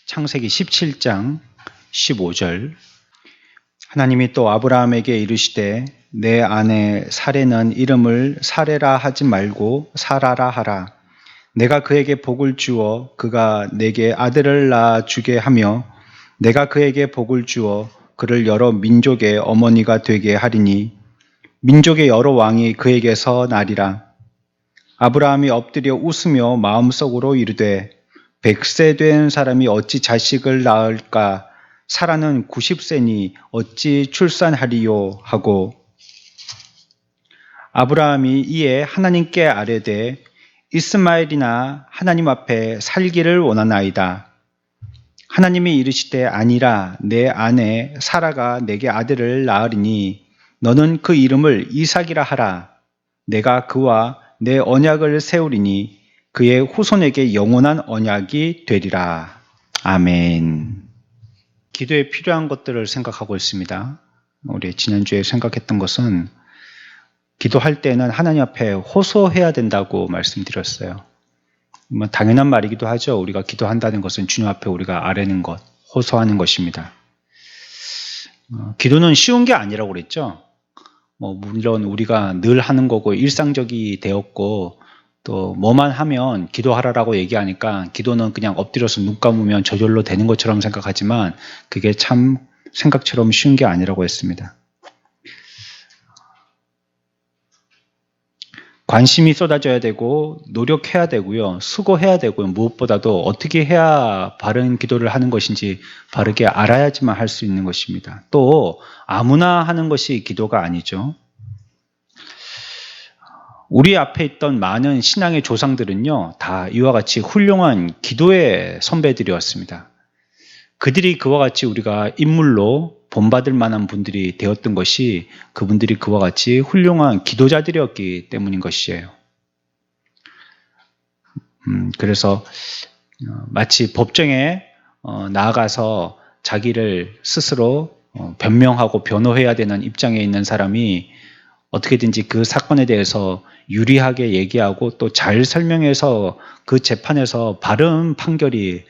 창세기 17장 15절. 하나님이 또 아브라함에게 이르시되 내 아내 사레는 이름을 사레라 하지 말고 사라라 하라. 내가 그에게 복을 주어 그가 내게 아들을 낳아 주게 하며 내가 그에게 복을 주어 그를 여러 민족의 어머니가 되게 하리니 민족의 여러 왕이 그에게서 나리라. 아브라함이 엎드려 웃으며 마음속으로 이르되 100세 된 사람이 어찌 자식을 낳을까? 사라는 90세니 어찌 출산하리요? 하고 아브라함이 이에 하나님께 아뢰되 이스마엘이나 하나님 앞에 살기를 원하나이다. 하나님이 이르시되 아니라 내 아내 사라가 내게 아들을 낳으리니 너는 그 이름을 이삭이라 하라. 내가 그와 내 언약을 세우리니 그의 후손에게 영원한 언약이 되리라. 아멘. 기도에 필요한 것들을 생각하고 있습니다. 우리 지난주에 생각했던 것은 기도할 때는 하나님 앞에 호소해야 된다고 말씀드렸어요. 뭐 당연한 말이기도 하죠. 우리가 기도한다는 것은 주님 앞에 우리가 아뢰는 것, 호소하는 것입니다. 기도는 쉬운 게 아니라고 그랬죠. 물론 우리가 늘 하는 거고 일상적이 되었고 또 뭐만 하면 기도하라라고 얘기하니까 기도는 그냥 엎드려서 눈 감으면 저절로 되는 것처럼 생각하지만 그게 참 생각처럼 쉬운 게 아니라고 했습니다. 관심이 쏟아져야 되고 노력해야 되고요. 수고해야 되고요. 무엇보다도 어떻게 해야 바른 기도를 하는 것인지 바르게 알아야지만 할 수 있는 것입니다. 또 아무나 하는 것이 기도가 아니죠. 우리 앞에 있던 많은 신앙의 조상들은요, 다 이와 같이 훌륭한 기도의 선배들이었습니다. 그들이 그와 같이 우리가 인물로 본받을 만한 분들이 되었던 것이 그분들이 그와 같이 훌륭한 기도자들이었기 때문인 것이에요. 그래서 마치 법정에 나아가서 자기를 스스로 변명하고 변호해야 되는 입장에 있는 사람이 어떻게든지 그 사건에 대해서 유리하게 얘기하고 또 잘 설명해서 그 재판에서 바른 판결이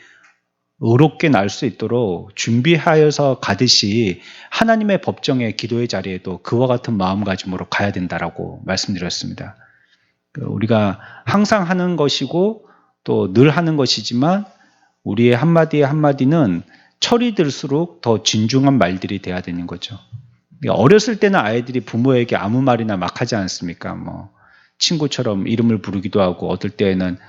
의롭게 날 수 있도록 준비하여서 가듯이 하나님의 법정의 기도의 자리에도 그와 같은 마음가짐으로 가야 된다라고 말씀드렸습니다. 우리가 항상 하는 것이고 또 늘 하는 것이지만 우리의 한마디 한마디는 철이 들수록 더 진중한 말들이 돼야 되는 거죠. 어렸을 때는 아이들이 부모에게 아무 말이나 막 하지 않습니까? 친구처럼 이름을 부르기도 하고 어떨 때에는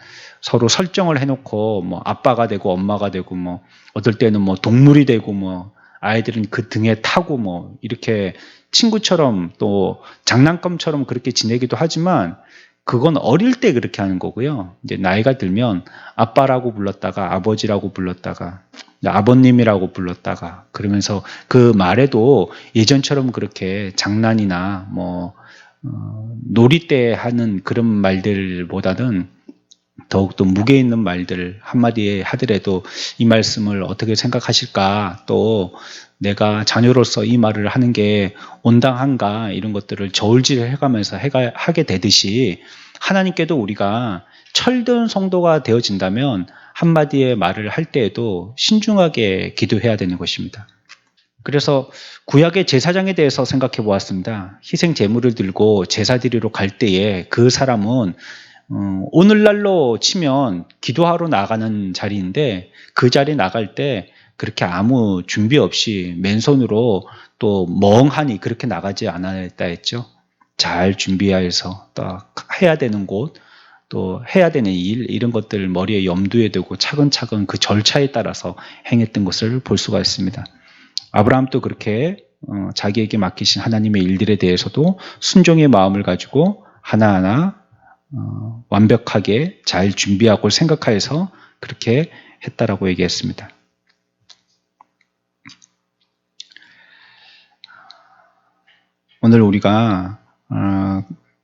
서로 설정을 해놓고 아빠가 되고 엄마가 되고 어떨 때는 동물이 되고 아이들은 그 등에 타고 이렇게 친구처럼 또 장난감처럼 그렇게 지내기도 하지만 그건 어릴 때 그렇게 하는 거고요. 이제 나이가 들면 아빠라고 불렀다가 아버지라고 불렀다가 아버님이라고 불렀다가 그러면서 그 말에도 예전처럼 그렇게 장난이나 놀이 때 하는 그런 말들보다는 더욱더 무게 있는 말들 한마디에 하더라도 이 말씀을 어떻게 생각하실까, 또 내가 자녀로서 이 말을 하는 게 온당한가, 이런 것들을 저울질을 해가면서 하게 되듯이 하나님께도 우리가 철든 성도가 되어진다면 한마디의 말을 할 때에도 신중하게 기도해야 되는 것입니다. 그래서 구약의 제사장에 대해서 생각해 보았습니다. 희생 제물을 들고 제사 드리러 갈 때에 그 사람은 오늘날로 치면 기도하러 나가는 자리인데 그 자리 나갈 때 그렇게 아무 준비 없이 맨손으로 또 멍하니 그렇게 나가지 않았다 했죠. 잘 준비해서 딱 해야 되는 곳, 또 해야 되는 일, 이런 것들 머리에 염두에 두고 차근차근 그 절차에 따라서 행했던 것을 볼 수가 있습니다. 아브라함도 그렇게 자기에게 맡기신 하나님의 일들에 대해서도 순종의 마음을 가지고 하나하나 완벽하게 잘 준비하고 생각하여서 그렇게 했다라고 얘기했습니다. 오늘 우리가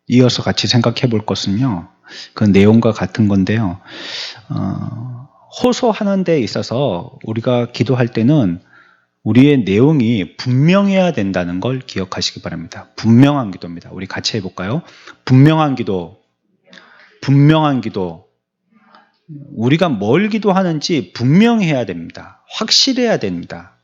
이어서 같이 생각해 볼 것은요, 그 내용과 같은 건데요. 호소하는 데 있어서 우리가 기도할 때는 우리의 내용이 분명해야 된다는 걸 기억하시기 바랍니다. 분명한 기도입니다. 우리 같이 해볼까요? 분명한 기도, 분명한 기도, 우리가 뭘 기도하는지 분명해야 됩니다. 확실해야 됩니다.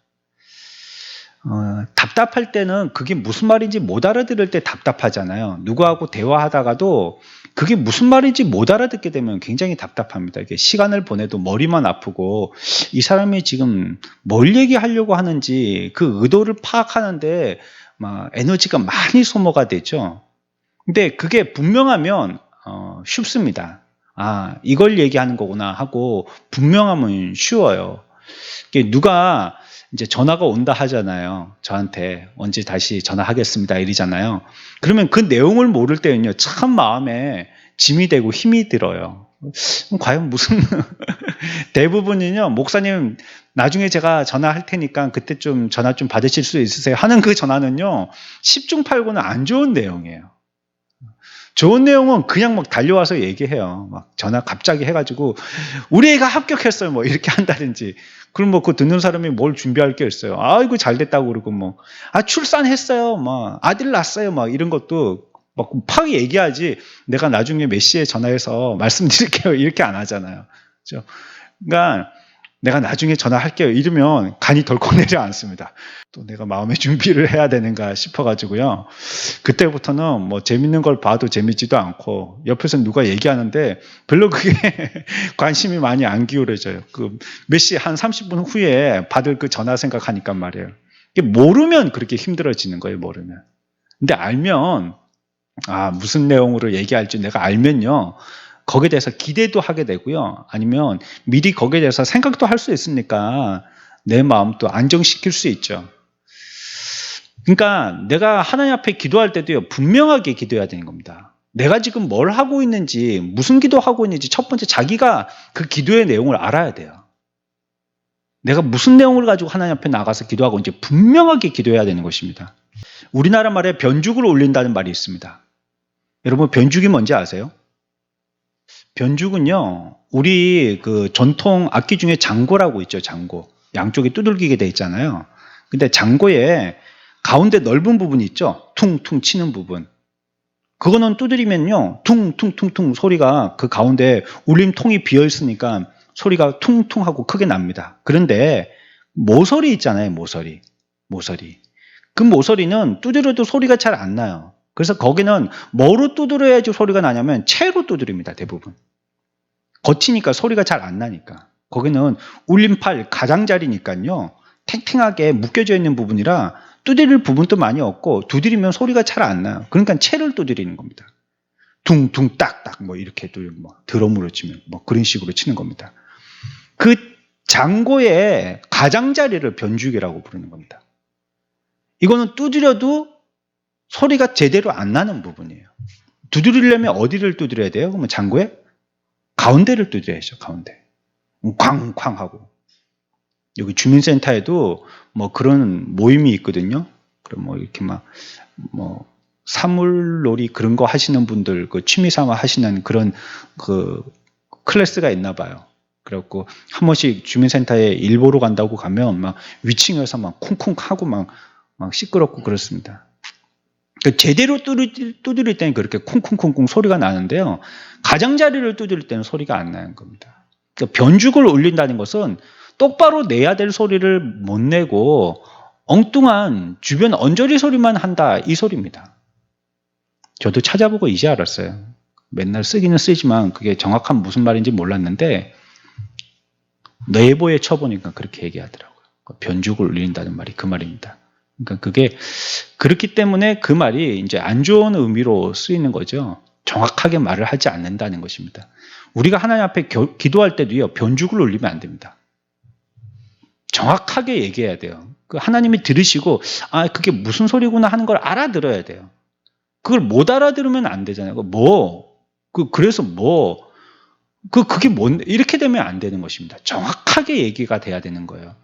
답답할 때는 그게 무슨 말인지 못 알아들을 때 답답하잖아요. 누구하고 대화하다가도 그게 무슨 말인지 못 알아듣게 되면 굉장히 답답합니다. 이게 시간을 보내도 머리만 아프고 이 사람이 지금 뭘 얘기하려고 하는지 그 의도를 파악하는데 막 에너지가 많이 소모가 되죠. 근데 그게 분명하면 쉽습니다. 아, 이걸 얘기하는 거구나 하고 분명하면 쉬워요. 이게 누가 이제 전화가 온다 하잖아요. 저한테 언제 다시 전화하겠습니다 이러잖아요. 그러면 그 내용을 모를 때는요, 참 마음에 짐이 되고 힘이 들어요. 과연 무슨 대부분은요, 목사님 나중에 제가 전화할 테니까 그때 좀 전화 좀 받으실 수 있으세요 하는 그 전화는요, 10중 8구는 안 좋은 내용이에요. 좋은 내용은 그냥 막 달려와서 얘기해요. 막 전화 갑자기 해가지고 우리 애가 합격했어요. 뭐 이렇게 한다든지. 그럼 뭐 그 듣는 사람이 뭘 준비할 게 있어요. 아이고 잘 됐다고 그러고 뭐 출산했어요. 막 아들 낳았어요. 막 이런 것도 막 팍 얘기하지. 내가 나중에 몇 시에 전화해서 말씀드릴게요. 이렇게 안 하잖아요. 그렇죠? 그러니까 내가 나중에 전화할게요. 이러면 간이 덜컥 내려앉습니다. 또 내가 마음의 준비를 해야 되는가 싶어가지고요. 그때부터는 뭐 재밌는 걸 봐도 재밌지도 않고 옆에서 누가 얘기하는데 별로 그게 관심이 많이 안 기울어져요. 그 몇 시 한 30분 후에 받을 그 전화 생각하니까 말이에요. 모르면 그렇게 힘들어지는 거예요. 모르면. 근데 알면 무슨 내용으로 얘기할지 내가 알면요. 거기에 대해서 기대도 하게 되고요. 아니면 미리 거기에 대해서 생각도 할 수 있으니까 내 마음도 안정시킬 수 있죠. 그러니까 내가 하나님 앞에 기도할 때도요, 분명하게 기도해야 되는 겁니다. 내가 지금 뭘 하고 있는지, 무슨 기도하고 있는지 첫 번째 자기가 그 기도의 내용을 알아야 돼요. 내가 무슨 내용을 가지고 하나님 앞에 나가서 기도하고 있는지 분명하게 기도해야 되는 것입니다. 우리나라 말에 변죽을 올린다는 말이 있습니다. 여러분 변죽이 뭔지 아세요? 변죽은요, 우리 그 전통 악기 중에 장고라고 있죠, 장고. 양쪽이 두들기게 돼 있잖아요. 근데 장고에 가운데 넓은 부분이 있죠? 퉁퉁 치는 부분. 그거는 두드리면요, 퉁퉁퉁퉁 소리가 그 가운데 울림통이 비어 있으니까 소리가 퉁퉁하고 크게 납니다. 그런데 모서리 있잖아요, 모서리. 모서리. 그 모서리는 두드려도 소리가 잘 안 나요. 그래서 거기는 뭐로 두드려야지 소리가 나냐면 채로 두드립니다, 대부분. 거치니까 소리가 잘 안 나니까. 거기는 울림팔 가장자리니까요. 탱탱하게 묶여져 있는 부분이라 두드릴 부분도 많이 없고 두드리면 소리가 잘 안 나요. 그러니까 채를 두드리는 겁니다. 둥둥 딱딱 뭐 이렇게 뭐 드럼으로 치면 뭐 그런 식으로 치는 겁니다. 그 장고의 가장자리를 변죽이라고 부르는 겁니다. 이거는 두드려도 소리가 제대로 안 나는 부분이에요. 두드리려면 어디를 두드려야 돼요? 그러면 장고에 가운데를 두드려야죠. 가운데. 쾅쾅 하고. 여기 주민센터에도 뭐 그런 모임이 있거든요. 그럼 뭐 이렇게 뭐 사물놀이 그런 거 하시는 분들 그 취미 삼아 하시는 그런 그 클래스가 있나 봐요. 그래갖고 한 번씩 주민센터에 일 보러 간다고 가면 막 위층에서 막 쿵쿵 하고 막 시끄럽고 그렇습니다. 그러니까 제대로 두드릴 때는 그렇게 쿵쿵쿵쿵 소리가 나는데요. 가장자리를 두드릴 때는 소리가 안 나는 겁니다. 그러니까 변죽을 울린다는 것은 똑바로 내야 될 소리를 못 내고 엉뚱한 주변 언저리 소리만 한다 이 소리입니다. 저도 찾아보고 이제 알았어요. 맨날 쓰기는 쓰지만 그게 정확한 무슨 말인지 몰랐는데 내보에 쳐보니까 그렇게 얘기하더라고요. 변죽을 울린다는 말이 그 말입니다. 그러니까 그게 그렇기 때문에 그 말이 이제 안 좋은 의미로 쓰이는 거죠. 정확하게 말을 하지 않는다는 것입니다. 우리가 하나님 앞에 기도할 때도요, 변죽을 울리면 안 됩니다. 정확하게 얘기해야 돼요. 그 하나님이 들으시고 그게 무슨 소리구나 하는 걸 알아들어야 돼요. 그걸 못 알아들으면 안 되잖아요. 그래서 그게 이렇게 되면 안 되는 것입니다. 정확하게 얘기가 돼야 되는 거예요.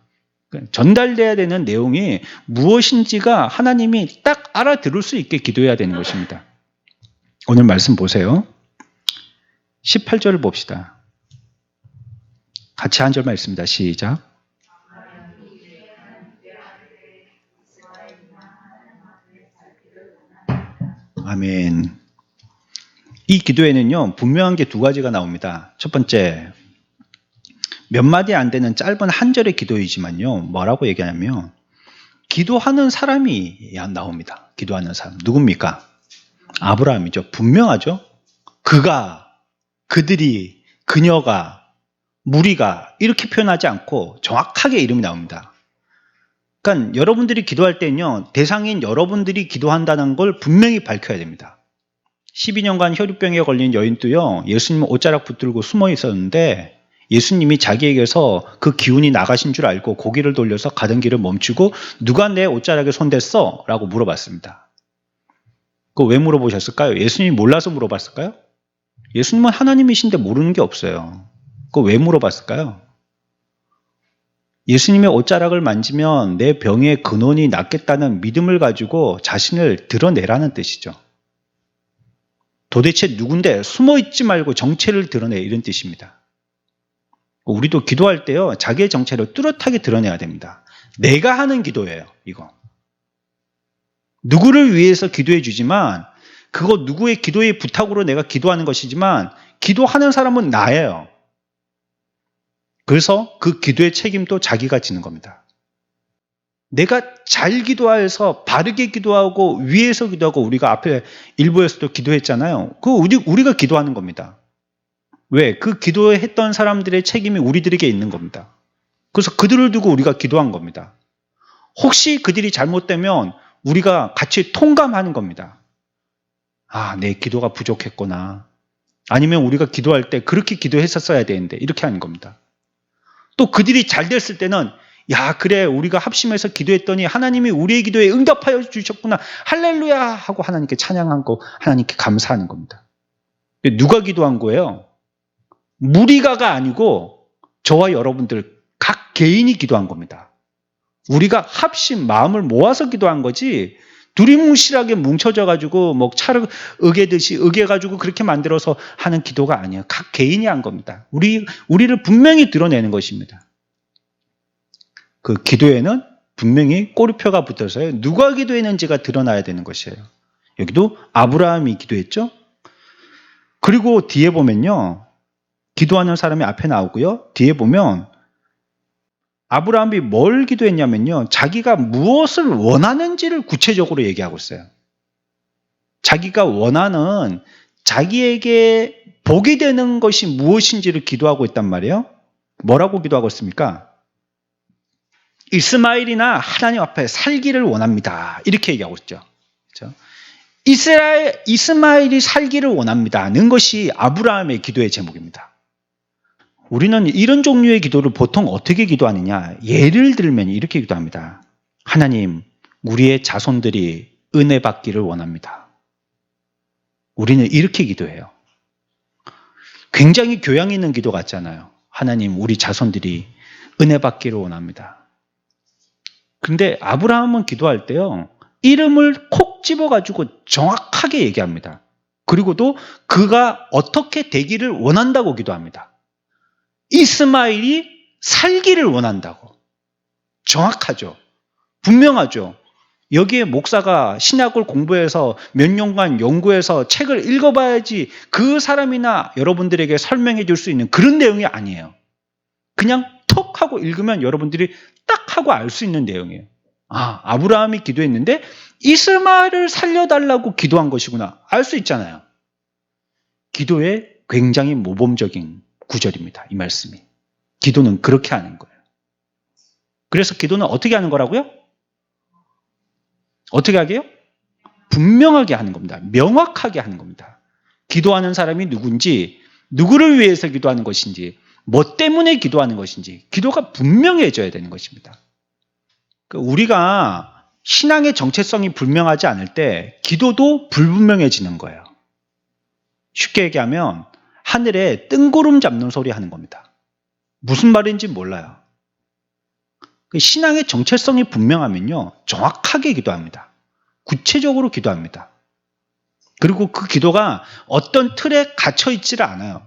전달돼야 되는 내용이 무엇인지가 하나님이 딱 알아들을 수 있게 기도해야 되는 것입니다. 오늘 말씀 보세요. 18절을 봅시다. 같이 한 절만 읽습니다. 시작. 아멘. 이 기도에는요, 분명한 게 두 가지가 나옵니다. 첫 번째, 몇 마디 안 되는 짧은 한 절의 기도이지만요. 뭐라고 얘기하냐면 기도하는 사람이 나옵니다. 기도하는 사람. 누굽니까? 아브라함이죠. 분명하죠. 그가, 그들이, 그녀가, 무리가 이렇게 표현하지 않고 정확하게 이름이 나옵니다. 그러니까 여러분들이 기도할 때는요. 대상인 여러분들이 기도한다는 걸 분명히 밝혀야 됩니다. 12년간 혈유병에 걸린 여인도요. 예수님 옷자락 붙들고 숨어 있었는데 예수님이 자기에게서 그 기운이 나가신 줄 알고 고개를 돌려서 가던 길을 멈추고 누가 내 옷자락에 손댔어? 라고 물어봤습니다. 그거 왜 물어보셨을까요? 예수님이 몰라서 물어봤을까요? 예수님은 하나님이신데 모르는 게 없어요. 그거 왜 물어봤을까요? 예수님의 옷자락을 만지면 내 병의 근원이 낫겠다는 믿음을 가지고 자신을 드러내라는 뜻이죠. 도대체 누군데 숨어있지 말고 정체를 드러내 이런 뜻입니다. 우리도 기도할 때요. 자기의 정체를 뚜렷하게 드러내야 됩니다. 내가 하는 기도예요. 이거. 누구를 위해서 기도해 주지만 그거 누구의 기도의 부탁으로 내가 기도하는 것이지만 기도하는 사람은 나예요. 그래서 그 기도의 책임도 자기가 지는 겁니다. 내가 잘 기도해서 바르게 기도하고 위에서 기도하고 우리가 앞에 일부에서도 기도했잖아요. 그거 우리가 기도하는 겁니다. 왜? 그 기도했던 사람들의 책임이 우리들에게 있는 겁니다. 그래서 그들을 두고 우리가 기도한 겁니다. 혹시 그들이 잘못되면 우리가 같이 통감하는 겁니다. 아, 내 기도가 부족했구나. 아니면 우리가 기도할 때 그렇게 기도했었어야 되는데 이렇게 하는 겁니다. 또 그들이 잘 됐을 때는 야, 그래, 우리가 합심해서 기도했더니 하나님이 우리의 기도에 응답하여 주셨구나. 할렐루야 하고 하나님께 찬양하고 하나님께 감사하는 겁니다. 누가 기도한 거예요? 무리가가 아니고 저와 여러분들 각 개인이 기도한 겁니다. 우리가 합심, 마음을 모아서 기도한 거지 두리뭉실하게 뭉쳐져 가지고 뭐 차를 으개듯이 으개가지고 그렇게 만들어서 하는 기도가 아니에요. 각 개인이 한 겁니다. 우리를 분명히 드러내는 것입니다. 그 기도에는 분명히 꼬리표가 붙어서요. 누가 기도했는지가 드러나야 되는 것이에요. 여기도 아브라함이 기도했죠. 그리고 뒤에 보면요. 기도하는 사람이 앞에 나오고요. 뒤에 보면 아브라함이 뭘 기도했냐면요. 자기가 무엇을 원하는지를 구체적으로 얘기하고 있어요. 자기가 원하는 자기에게 복이 되는 것이 무엇인지를 기도하고 있단 말이에요. 뭐라고 기도하고 있습니까? 이스마엘이나 하나님 앞에 살기를 원합니다. 이렇게 얘기하고 있죠. 그렇죠? 이스마엘이 살기를 원합니다는 것이 아브라함의 기도의 제목입니다. 우리는 이런 종류의 기도를 보통 어떻게 기도하느냐? 예를 들면 이렇게 기도합니다. 하나님, 우리의 자손들이 은혜 받기를 원합니다. 우리는 이렇게 기도해요. 굉장히 교양 있는 기도 같잖아요. 하나님, 우리 자손들이 은혜 받기를 원합니다. 근데 아브라함은 기도할 때요. 이름을 콕 집어가지고 정확하게 얘기합니다. 그리고도 그가 어떻게 되기를 원한다고 기도합니다. 이스마엘이 살기를 원한다고. 정확하죠. 분명하죠. 여기에 목사가 신약을 공부해서 몇 년간 연구해서 책을 읽어봐야지 그 사람이나 여러분들에게 설명해 줄 수 있는 그런 내용이 아니에요. 그냥 톡 하고 읽으면 여러분들이 딱 하고 알 수 있는 내용이에요. 아, 아브라함이 기도했는데 이스마엘을 살려달라고 기도한 것이구나. 알 수 있잖아요. 기도의 굉장히 모범적인 구절입니다. 이 말씀이. 기도는 그렇게 하는 거예요. 그래서 기도는 어떻게 하는 거라고요? 어떻게 하게요? 분명하게 하는 겁니다. 명확하게 하는 겁니다. 기도하는 사람이 누군지, 누구를 위해서 기도하는 것인지, 뭐 때문에 기도하는 것인지 기도가 분명해져야 되는 것입니다. 우리가 신앙의 정체성이 분명하지 않을 때 기도도 불분명해지는 거예요. 쉽게 얘기하면 하늘에 뜬구름 잡는 소리 하는 겁니다. 무슨 말인지 몰라요. 신앙의 정체성이 분명하면요. 정확하게 기도합니다. 구체적으로 기도합니다. 그리고 그 기도가 어떤 틀에 갇혀 있지를 않아요.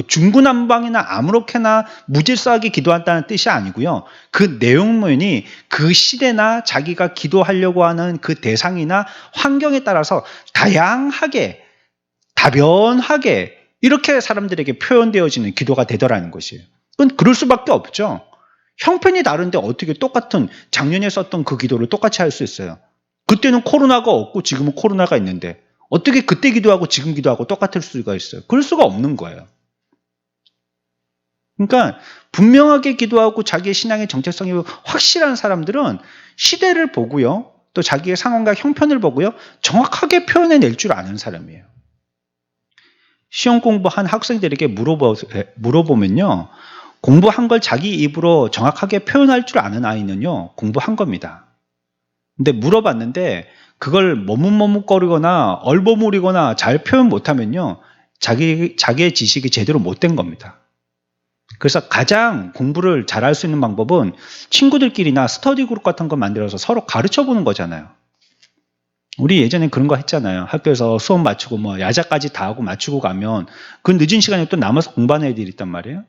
중구난방이나 아무렇게나 무질서하게 기도한다는 뜻이 아니고요. 그 내용면이 그 시대나 자기가 기도하려고 하는 그 대상이나 환경에 따라서 다양하게, 다변하게 이렇게 사람들에게 표현되어지는 기도가 되더라는 것이에요. 그건 그럴 수밖에 없죠. 형편이 다른데 어떻게 똑같은 작년에 썼던 그 기도를 똑같이 할 수 있어요? 그때는 코로나가 없고 지금은 코로나가 있는데 어떻게 그때 기도하고 지금 기도하고 똑같을 수가 있어요? 그럴 수가 없는 거예요. 그러니까 분명하게 기도하고 자기의 신앙의 정체성이 확실한 사람들은 시대를 보고요. 또 자기의 상황과 형편을 보고요. 정확하게 표현해낼 줄 아는 사람이에요. 시험 공부한 학생들에게 물어보면요. 공부한 걸 자기 입으로 정확하게 표현할 줄 아는 아이는요. 공부한 겁니다. 근데 물어봤는데 그걸 머뭇머뭇거리거나 얼버무리거나 잘 표현 못하면요. 자기의 지식이 제대로 못 된 겁니다. 그래서 가장 공부를 잘할 수 있는 방법은 친구들끼리나 스터디 그룹 같은 거 만들어서 서로 가르쳐 보는 거잖아요. 우리 예전에 그런 거 했잖아요. 학교에서 수업 마치고 뭐 야자까지 다 하고 마치고 가면 그 늦은 시간에 또 남아서 공부하는 애들이 있단 말이에요.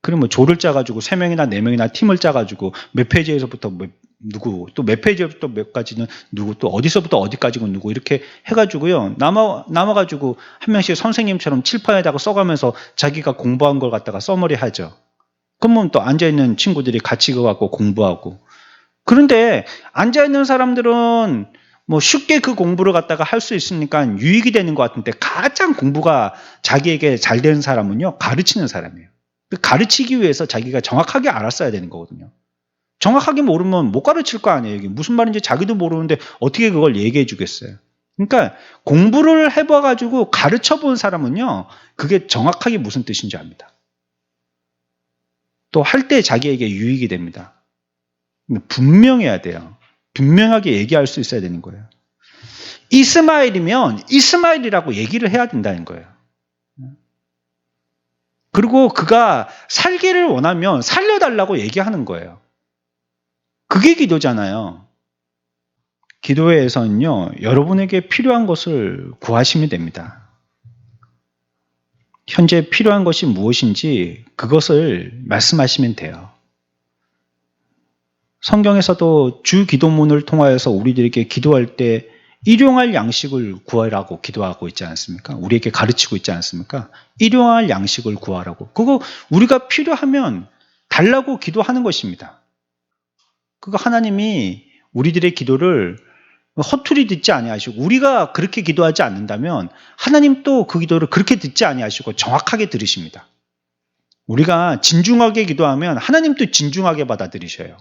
그럼 뭐 조를 짜가지고 3명이나 4명이나 팀을 짜가지고 몇 페이지에서부터 누구, 또 몇 페이지부터 몇 가지는 누구, 또 어디서부터 어디까지는 누구 이렇게 해가지고요. 남아가지고 한 명씩 선생님처럼 칠판에다가 써가면서 자기가 공부한 걸 갖다가 써머리 하죠. 그러면 또 앉아있는 친구들이 같이 가갖고 공부하고. 그런데 앉아있는 사람들은 뭐 쉽게 그 공부를 갖다가 할 수 있으니까 유익이 되는 것 같은데 가장 공부가 자기에게 잘 되는 사람은요. 가르치는 사람이에요. 가르치기 위해서 자기가 정확하게 알았어야 되는 거거든요. 정확하게 모르면 못 가르칠 거 아니에요. 이게 무슨 말인지 자기도 모르는데 어떻게 그걸 얘기해 주겠어요. 그러니까 공부를 해봐가지고 가르쳐 본 사람은요. 그게 정확하게 무슨 뜻인지 압니다. 또 할 때 자기에게 유익이 됩니다. 분명해야 돼요. 분명하게 얘기할 수 있어야 되는 거예요. 이스마엘이면 이스마엘이라고 얘기를 해야 된다는 거예요. 그리고 그가 살기를 원하면 살려달라고 얘기하는 거예요. 그게 기도잖아요. 기도회에서는요, 여러분에게 필요한 것을 구하시면 됩니다. 현재 필요한 것이 무엇인지 그것을 말씀하시면 돼요. 성경에서도 주 기도문을 통하여서 우리들에게 기도할 때 일용할 양식을 구하라고 기도하고 있지 않습니까? 우리에게 가르치고 있지 않습니까? 일용할 양식을 구하라고. 그거 우리가 필요하면 달라고 기도하는 것입니다. 그거 하나님이 우리들의 기도를 허투루 듣지 아니하시고 우리가 그렇게 기도하지 않는다면 하나님도 그 기도를 그렇게 듣지 아니하시고 정확하게 들으십니다. 우리가 진중하게 기도하면 하나님도 진중하게 받아들이셔요.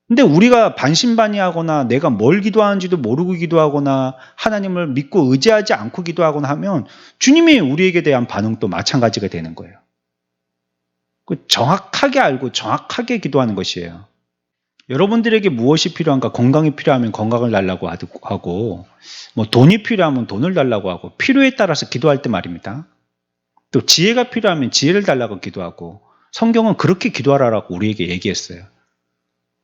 근데 우리가 반신반의하거나 내가 뭘 기도하는지도 모르고 기도하거나 하나님을 믿고 의지하지 않고 기도하거나 하면 주님이 우리에게 대한 반응도 마찬가지가 되는 거예요. 정확하게 알고 정확하게 기도하는 것이에요. 여러분들에게 무엇이 필요한가? 건강이 필요하면 건강을 달라고 하고 뭐 돈이 필요하면 돈을 달라고 하고 필요에 따라서 기도할 때 말입니다. 또 지혜가 필요하면 지혜를 달라고 기도하고 성경은 그렇게 기도하라고 우리에게 얘기했어요.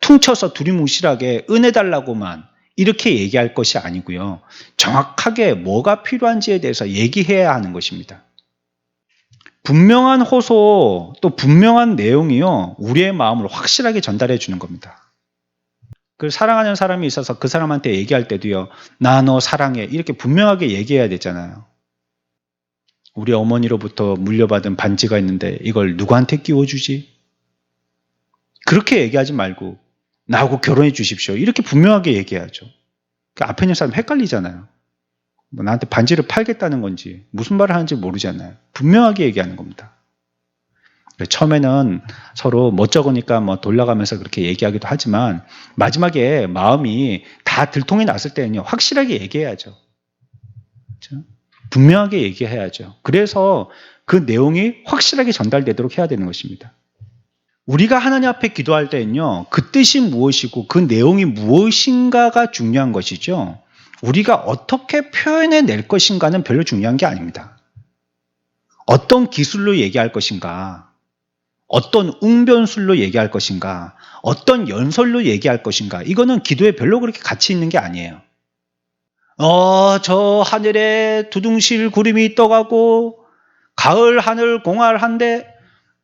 퉁쳐서 두리뭉실하게 은혜 달라고만 이렇게 얘기할 것이 아니고요. 정확하게 뭐가 필요한지에 대해서 얘기해야 하는 것입니다. 분명한 호소 또 분명한 내용이요. 우리의 마음을 확실하게 전달해 주는 겁니다. 그 사랑하는 사람이 있어서 그 사람한테 얘기할 때도요. 나 너 사랑해 이렇게 분명하게 얘기해야 되잖아요. 우리 어머니로부터 물려받은 반지가 있는데 이걸 누구한테 끼워주지? 그렇게 얘기하지 말고 나하고 결혼해 주십시오. 이렇게 분명하게 얘기해야죠. 그 앞에 있는 사람 헷갈리잖아요. 뭐 나한테 반지를 팔겠다는 건지 무슨 말을 하는지 모르잖아요. 분명하게 얘기하는 겁니다. 처음에는 서로 멋쩍으니까 뭐 돌아가면서 그렇게 얘기하기도 하지만 마지막에 마음이 다 들통이 났을 때는요. 확실하게 얘기해야죠. 그렇죠? 분명하게 얘기해야죠. 그래서 그 내용이 확실하게 전달되도록 해야 되는 것입니다. 우리가 하나님 앞에 기도할 때는요. 그 뜻이 무엇이고 그 내용이 무엇인가가 중요한 것이죠. 우리가 어떻게 표현해 낼 것인가는 별로 중요한 게 아닙니다. 어떤 기술로 얘기할 것인가, 어떤 웅변술로 얘기할 것인가, 어떤 연설로 얘기할 것인가, 이거는 기도에 별로 그렇게 가치 있는 게 아니에요. 저 하늘에 두둥실 구름이 떠가고 가을 하늘 공활한데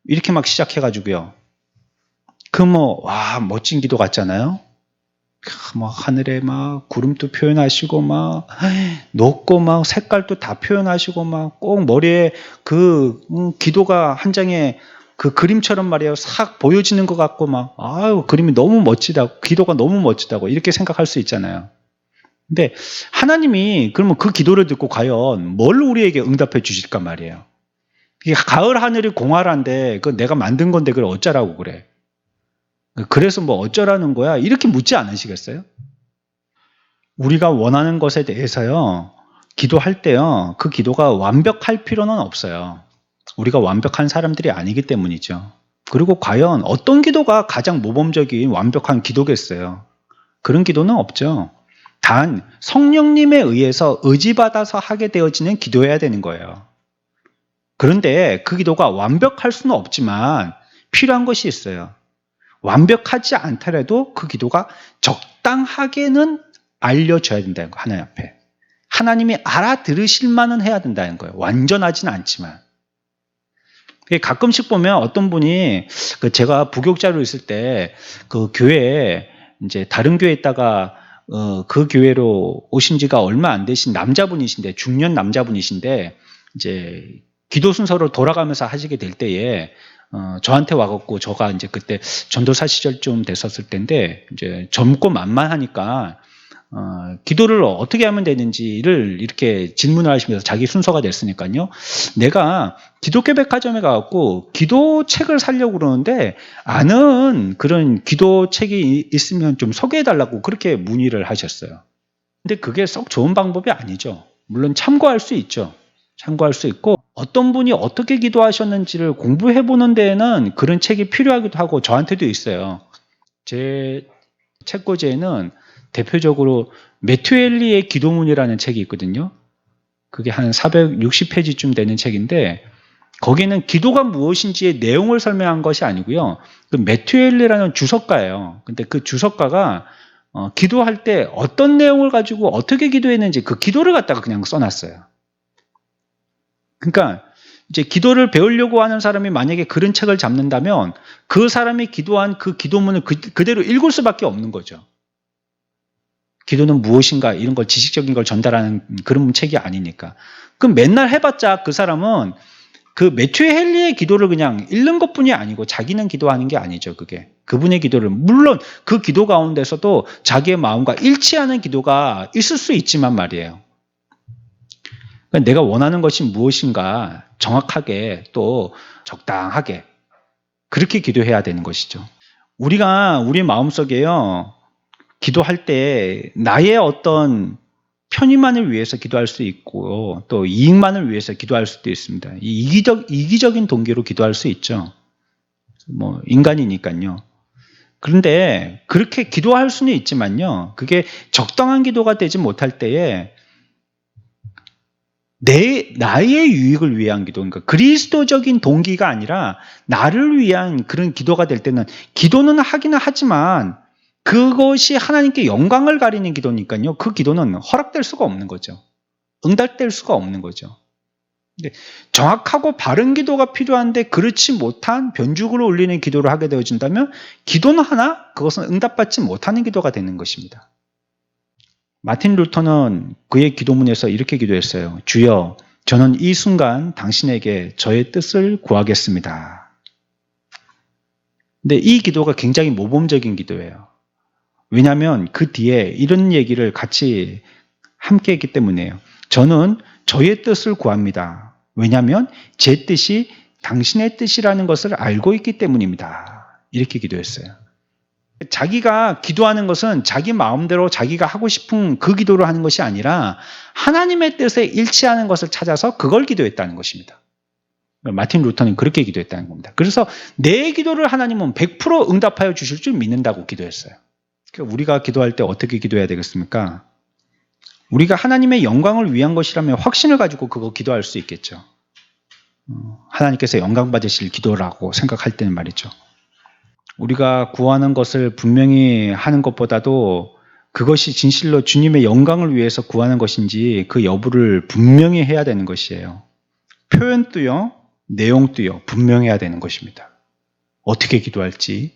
이렇게 막 시작해가지고요. 와 멋진 기도 같잖아요. 막 하늘에 막 구름도 표현하시고 막 높고 막 색깔도 다 표현하시고 막 꼭 머리에 그 기도가 한 장에 그 그림처럼 말이에요. 싹 보여지는 것 같고 막 아유 그림이 너무 멋지다. 기도가 너무 멋지다고 이렇게 생각할 수 있잖아요. 근데 하나님이 그러면 그 기도를 듣고 과연 뭘 우리에게 응답해 주실까 말이에요. 이게 가을 하늘이 공활한데 그 내가 만든 건데 그걸 어쩌라고 그래. 그래서 뭐 어쩌라는 거야? 이렇게 묻지 않으시겠어요? 우리가 원하는 것에 대해서요. 기도할 때요. 그 기도가 완벽할 필요는 없어요. 우리가 완벽한 사람들이 아니기 때문이죠. 그리고 과연 어떤 기도가 가장 모범적인 완벽한 기도겠어요? 그런 기도는 없죠. 단 성령님에 의해서 의지받아서 하게 되어지는 기도여야 되는 거예요. 그런데 그 기도가 완벽할 수는 없지만 필요한 것이 있어요. 완벽하지 않더라도 그 기도가 적당하게는 알려줘야 된다는 거예요. 하나님 앞에. 하나님이 알아들으실 만은 해야 된다는 거예요. 완전하진 않지만. 가끔씩 보면 어떤 분이 제가 부교육자로 있을 때 그 교회에 이제 다른 교회에 있다가 그 교회로 오신 지가 얼마 안 되신 남자분이신데 중년 남자분이신데 이제 기도 순서로 돌아가면서 하시게 될 때에 저한테 와갖고 저가 이제 그때 전도사 시절 좀 됐었을 때인데 이제 젊고 만만하니까 기도를 어떻게 하면 되는지를 이렇게 질문을 하시면서 자기 순서가 됐으니까요. 내가 기독교 백화점에 가갖고 기도책을 사려고 그러는데 아는 그런 기도책이 있으면 좀 소개해달라고 그렇게 문의를 하셨어요. 근데 그게 썩 좋은 방법이 아니죠. 물론 참고할 수 있죠. 참고할 수 있고 어떤 분이 어떻게 기도하셨는지를 공부해보는 데에는 그런 책이 필요하기도 하고 저한테도 있어요. 제 책꽂이에는 대표적으로 매튜엘리의 기도문이라는 책이 있거든요. 그게 한 460페이지쯤 되는 책인데 거기는 기도가 무엇인지의 내용을 설명한 것이 아니고요. 그 매튜엘리라는 주석가예요. 근데 그 주석가가 기도할 때 어떤 내용을 가지고 어떻게 기도했는지 그 기도를 갖다가 그냥 써놨어요. 그러니까 이제 기도를 배우려고 하는 사람이 만약에 그런 책을 잡는다면 그 사람이 기도한 그 기도문을 그대로 읽을 수밖에 없는 거죠. 기도는 무엇인가 이런 걸 지식적인 걸 전달하는 그런 책이 아니니까. 그럼 맨날 해봤자 그 사람은 그 매튜 헨리의 기도를 그냥 읽는 것뿐이 아니고 자기는 기도하는 게 아니죠. 그게 그분의 기도를 물론 그 기도 가운데서도 자기의 마음과 일치하는 기도가 있을 수 있지만 말이에요. 그러니까 내가 원하는 것이 무엇인가 정확하게 또 적당하게 그렇게 기도해야 되는 것이죠. 우리가 우리 마음속에요. 기도할 때 나의 어떤 편의만을 위해서 기도할 수 있고 또 이익만을 위해서 기도할 수도 있습니다. 이기적인 동기로 기도할 수 있죠. 뭐 인간이니까요. 그런데 그렇게 기도할 수는 있지만요. 그게 적당한 기도가 되지 못할 때에 나의 유익을 위한 기도, 그러니까 그리스도적인 동기가 아니라 나를 위한 그런 기도가 될 때는 기도는 하기는 하지만 그것이 하나님께 영광을 가리는 기도니까요. 그 기도는 허락될 수가 없는 거죠. 응답될 수가 없는 거죠. 근데 정확하고 바른 기도가 필요한데 그렇지 못한 변죽으로 올리는 기도를 하게 되어진다면 기도는 하나 그것은 응답받지 못하는 기도가 되는 것입니다. 마틴 루터는 그의 기도문에서 이렇게 기도했어요. 주여, 저는 이 순간 당신에게 저의 뜻을 구하겠습니다. 근데 이 기도가 굉장히 모범적인 기도예요. 왜냐하면 그 뒤에 이런 얘기를 같이 함께 했기 때문이에요. 저는 저의 뜻을 구합니다. 왜냐하면 제 뜻이 당신의 뜻이라는 것을 알고 있기 때문입니다. 이렇게 기도했어요. 자기가 기도하는 것은 자기 마음대로 자기가 하고 싶은 그 기도를 하는 것이 아니라 하나님의 뜻에 일치하는 것을 찾아서 그걸 기도했다는 것입니다. 마틴 루터는 그렇게 기도했다는 겁니다. 그래서 내 기도를 하나님은 100% 응답하여 주실 줄 믿는다고 기도했어요. 우리가 기도할 때 어떻게 기도해야 되겠습니까? 우리가 하나님의 영광을 위한 것이라면 확신을 가지고 그거 기도할 수 있겠죠. 하나님께서 영광 받으실 기도라고 생각할 때는 말이죠. 우리가 구하는 것을 분명히 하는 것보다도 그것이 진실로 주님의 영광을 위해서 구하는 것인지 그 여부를 분명히 해야 되는 것이에요. 표현도요, 내용도요, 분명해야 되는 것입니다. 어떻게 기도할지,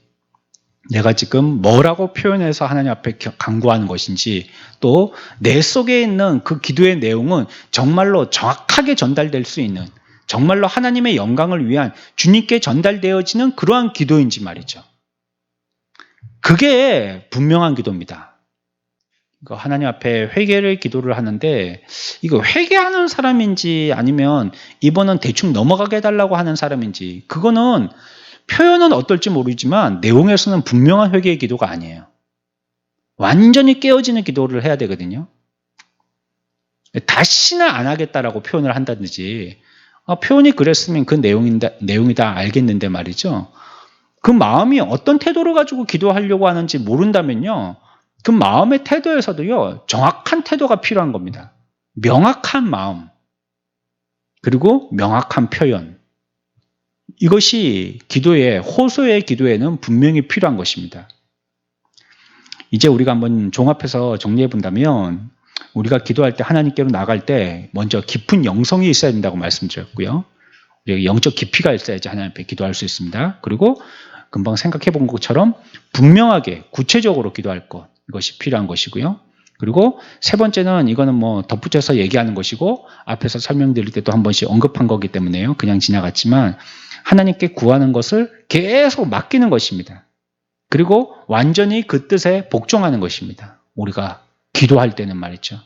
내가 지금 뭐라고 표현해서 하나님 앞에 간구하는 것인지, 또 내 속에 있는 그 기도의 내용은 정말로 정확하게 전달될 수 있는, 정말로 하나님의 영광을 위한 주님께 전달되어지는 그러한 기도인지 말이죠. 그게 분명한 기도입니다. 하나님 앞에 회개를 기도를 하는데 이거 회개하는 사람인지 아니면 이번은 대충 넘어가게 해달라고 하는 사람인지 그거는 표현은 어떨지 모르지만 내용에서는 분명한 회개의 기도가 아니에요. 완전히 깨어지는 기도를 해야 되거든요. 다시는 안 하겠다라고 표현을 한다든지 표현이 그랬으면 그 내용이다 알겠는데 말이죠. 그 마음이 어떤 태도를 가지고 기도하려고 하는지 모른다면요. 그 마음의 태도에서도요. 정확한 태도가 필요한 겁니다. 명확한 마음 그리고 명확한 표현 이것이 호소의 기도에는 분명히 필요한 것입니다. 이제 우리가 한번 종합해서 정리해 본다면 우리가 기도할 때 하나님께로 나갈 때 먼저 깊은 영성이 있어야 된다고 말씀드렸고요. 영적 깊이가 있어야지 하나님 앞에 기도할 수 있습니다. 그리고 금방 생각해 본 것처럼 분명하게 구체적으로 기도할 것 이것이 필요한 것이고요. 그리고 세 번째는 이거는 뭐 덧붙여서 얘기하는 것이고 앞에서 설명드릴 때도 한 번씩 언급한 거기 때문에요. 그냥 지나갔지만 하나님께 구하는 것을 계속 맡기는 것입니다. 그리고 완전히 그 뜻에 복종하는 것입니다. 우리가 기도할 때는 말이죠.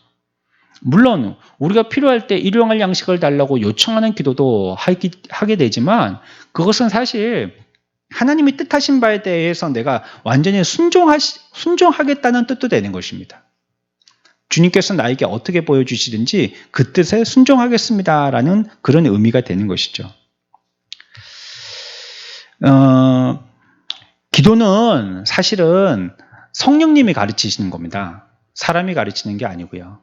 물론 우리가 필요할 때 일용할 양식을 달라고 요청하는 기도도 하게 되지만 그것은 사실 하나님이 뜻하신 바에 대해서 내가 완전히 순종하겠다는 뜻도 되는 것입니다. 주님께서 나에게 어떻게 보여주시든지 그 뜻에 순종하겠습니다라는 그런 의미가 되는 것이죠. 기도는 사실은 성령님이 가르치시는 겁니다. 사람이 가르치는 게 아니고요.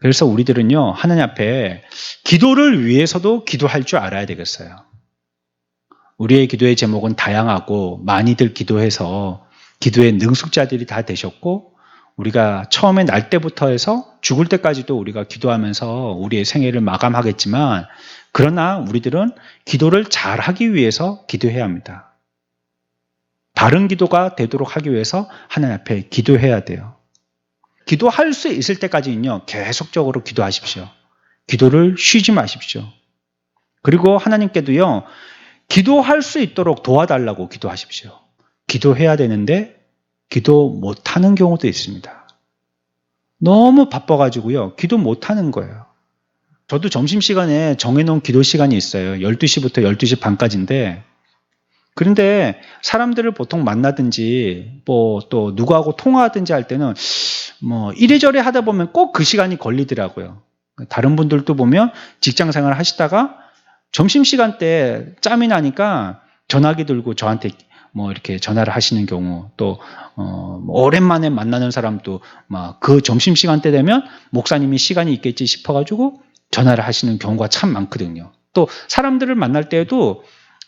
그래서 우리들은요, 하나님 앞에 기도를 위해서도 기도할 줄 알아야 되겠어요. 우리의 기도의 제목은 다양하고 많이들 기도해서 기도의 능숙자들이 다 되셨고 우리가 처음에 날 때부터 해서 죽을 때까지도 우리가 기도하면서 우리의 생애를 마감하겠지만 그러나 우리들은 기도를 잘하기 위해서 기도해야 합니다. 바른 기도가 되도록 하기 위해서 하나님 앞에 기도해야 돼요. 기도할 수 있을 때까지는요. 계속적으로 기도하십시오. 기도를 쉬지 마십시오. 그리고 하나님께도요. 기도할 수 있도록 도와달라고 기도하십시오. 기도해야 되는데 기도 못하는 경우도 있습니다. 너무 바빠가지고요. 기도 못하는 거예요. 저도 점심시간에 정해놓은 기도 시간이 있어요. 12시부터 12시 반까지인데 그런데 사람들을 보통 만나든지 뭐 또 누구하고 통화하든지 할 때는 뭐 이래저래 하다 보면 꼭 그 시간이 걸리더라고요. 다른 분들도 보면 직장생활 하시다가 점심시간 때 짬이 나니까 전화기 들고 저한테 뭐 이렇게 전화를 하시는 경우 또 오랜만에 만나는 사람도 막 그 점심시간 때 되면 목사님이 시간이 있겠지 싶어가지고 전화를 하시는 경우가 참 많거든요. 또 사람들을 만날 때에도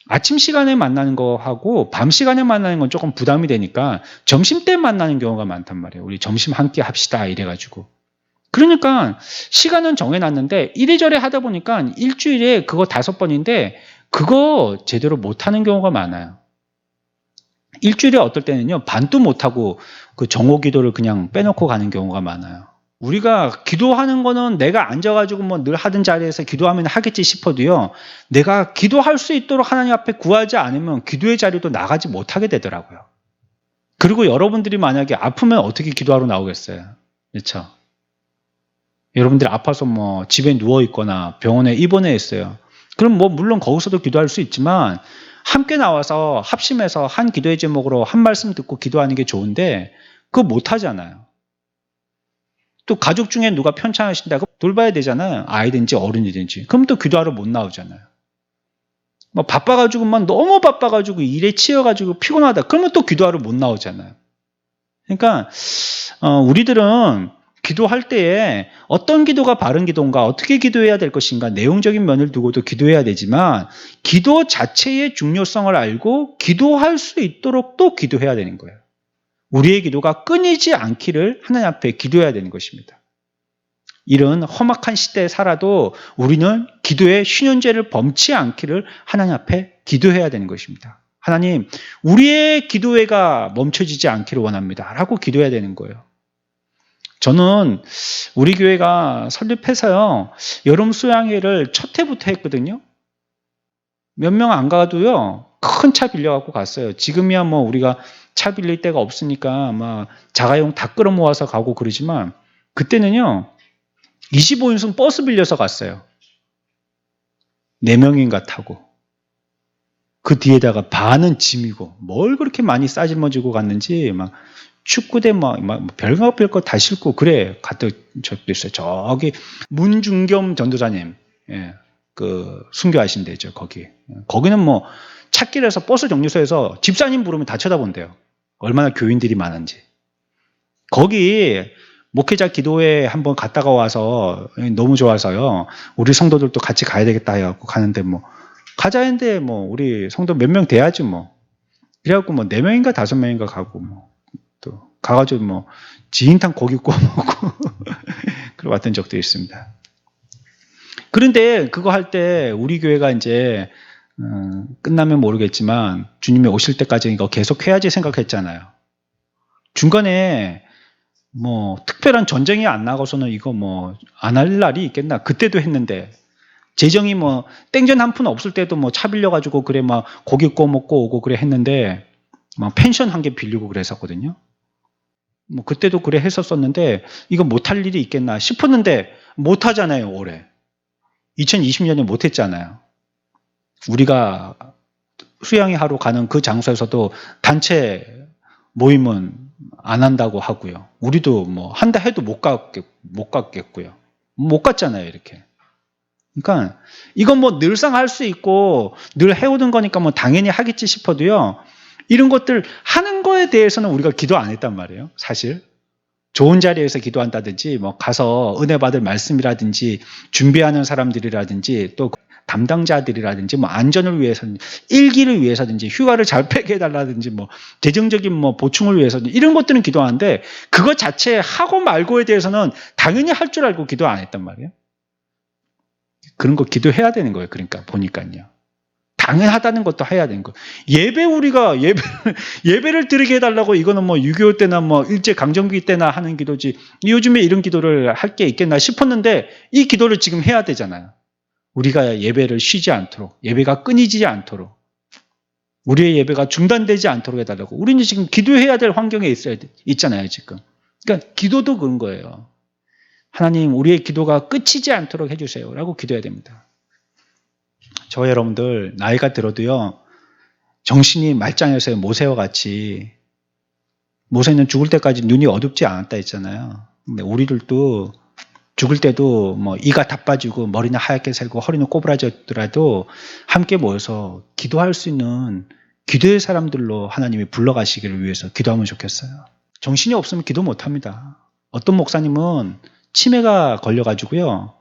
아침 시간에 만나는 거하고 밤 시간에 만나는 건 조금 부담이 되니까 점심 때 만나는 경우가 많단 말이에요. 우리 점심 함께 합시다 이래가지고. 그러니까 시간은 정해놨는데 이래저래 하다 보니까 일주일에 그거 5번인데 그거 제대로 못하는 경우가 많아요. 일주일에 어떨 때는요 반도 못하고 그 정오 기도를 그냥 빼놓고 가는 경우가 많아요. 우리가 기도하는 거는 내가 앉아가지고 뭐 늘 하던 자리에서 기도하면 하겠지 싶어도요 내가 기도할 수 있도록 하나님 앞에 구하지 않으면 기도의 자리도 나가지 못하게 되더라고요. 그리고 여러분들이 만약에 아프면 어떻게 기도하러 나오겠어요? 그렇죠? 여러분들이 아파서 뭐 집에 누워 있거나 병원에 입원해 있어요. 그럼 뭐 물론 거기서도 기도할 수 있지만 함께 나와서 합심해서 한 기도의 제목으로 한 말씀 듣고 기도하는 게 좋은데 그거 못 하잖아요. 또 가족 중에 누가 편찮으신다고 돌봐야 되잖아요. 아이든지 어른이든지. 그럼 또 기도하러 못 나오잖아요. 뭐 바빠가지고만 너무 바빠가지고 일에 치여가지고 피곤하다. 그러면 또 기도하러 못 나오잖아요. 그러니까 우리들은 기도할 때에 어떤 기도가 바른 기도인가 어떻게 기도해야 될 것인가 내용적인 면을 두고도 기도해야 되지만 기도 자체의 중요성을 알고 기도할 수 있도록 또 기도해야 되는 거예요. 우리의 기도가 끊이지 않기를 하나님 앞에 기도해야 되는 것입니다. 이런 험악한 시대에 살아도 우리는 기도의 신현죄를 범치 않기를 하나님 앞에 기도해야 되는 것입니다. 하나님, 우리의 기도회가 멈춰지지 않기를 원합니다. 라고 기도해야 되는 거예요. 저는 우리 교회가 설립해서요, 여름 수양회를 첫 해부터 했거든요. 몇 명 안 가도요, 큰 차 빌려갖고 갔어요. 지금이야 뭐 우리가 차 빌릴 데가 없으니까 막 자가용 다 끌어 모아서 가고 그러지만, 그때는요, 25인승 버스 빌려서 갔어요. 4명인가 타고. 그 뒤에다가 반은 짐이고, 뭘 그렇게 많이 싸질머지고 갔는지, 막 축구대 막 별거 다 싣고 그래 갔던 적도 있어요. 저기 문중겸 전도사님, 예, 그 순교하신 데죠. 거기는 뭐 찾길에서 버스 정류소에서 집사님 부르면 다 쳐다본대요. 얼마나 교인들이 많은지. 거기 목회자 기도회 한번 갔다가 와서 너무 좋아서요, 우리 성도들도 같이 가야 되겠다 해갖고 가는데, 뭐 가자 했는데 뭐 우리 성도 몇 명 돼야지 뭐. 그래갖고 뭐 4명인가 5명인가 가고, 뭐 또 가가지고 뭐 지인탕 고기 구워 먹고 그래 왔던 적도 있습니다. 그런데 그거 할 때 우리 교회가 이제 끝나면 모르겠지만 주님이 오실 때까지 이거 계속 해야지 생각했잖아요. 중간에 뭐 특별한 전쟁이 안 나가서는 이거 뭐 안 할 날이 있겠나. 그때도 했는데 재정이 뭐 땡전 한 푼 없을 때도 뭐 차 빌려가지고 그래 막 고기 구워 먹고 오고 그래 했는데, 막 펜션 한 개 빌리고 그랬었거든요. 뭐 그때도 그래 했었었는데 이거 못할 일이 있겠나 싶었는데 못 하잖아요. 올해 2020년에 못 했잖아요. 우리가 수양회 하러 가는 그 장소에서도 단체 모임은 안 한다고 하고요. 우리도 뭐 한다 해도 못 갔겠고요. 못 갔잖아요, 이렇게. 그러니까 이건 뭐 늘상 할 수 있고 늘 해오던 거니까 뭐 당연히 하겠지 싶어도요, 이런 것들 하는 거에 대해서는 우리가 기도 안 했단 말이에요. 사실 좋은 자리에서 기도한다든지, 뭐 가서 은혜 받을 말씀이라든지 준비하는 사람들이라든지 또 담당자들이라든지 뭐 안전을 위해서든지 일기를 위해서든지 휴가를 잘 빼게 해달라든지 뭐 재정적인 뭐 보충을 위해서든지 이런 것들은 기도하는데, 그것 자체 하고 말고에 대해서는 당연히 할 줄 알고 기도 안 했단 말이에요. 그런 거 기도해야 되는 거예요. 그러니까 보니까요. 당연하다는 것도 해야 되는 거예요. 우리가 예배를 드리게 해달라고, 이거는 뭐 6.25 때나 뭐 일제강점기 때나 하는 기도지, 요즘에 이런 기도를 할 게 있겠나 싶었는데, 이 기도를 지금 해야 되잖아요. 우리가 예배를 쉬지 않도록, 예배가 끊이지 않도록, 우리의 예배가 중단되지 않도록 해달라고. 우리는 지금 기도해야 될 환경에 있잖아요, 지금. 그러니까 기도도 그런 거예요. 하나님, 우리의 기도가 끝이지 않도록 해주세요 라고 기도해야 됩니다. 저 여러분들 나이가 들어도요, 정신이 말짱해서요. 모세와 같이. 모세는 죽을 때까지 눈이 어둡지 않았다 했잖아요. 근데 우리들도 죽을 때도 뭐 이가 다 빠지고 머리는 하얗게 살고 허리는 꼬부라졌더라도 함께 모여서 기도할 수 있는 기도의 사람들로 하나님이 불러가시기를 위해서 기도하면 좋겠어요. 정신이 없으면 기도 못합니다. 어떤 목사님은 치매가 걸려가지고요,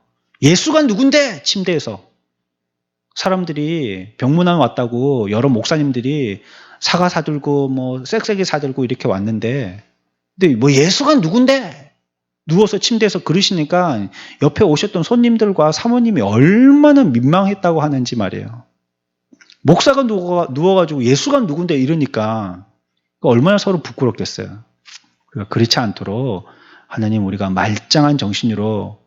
예수가 누군데 침대에서 사람들이 병문안 왔다고 여러 목사님들이 사과 사들고 뭐 쌕쌕이 사들고 이렇게 왔는데, 근데 뭐 예수가 누군데 누워서 침대에서 그러시니까 옆에 오셨던 손님들과 사모님이 얼마나 민망했다고 하는지 말이에요. 목사가 누워가지고 예수가 누군데 이러니까 얼마나 서로 부끄럽겠어요. 그렇지 않도록 하나님, 우리가 말짱한 정신으로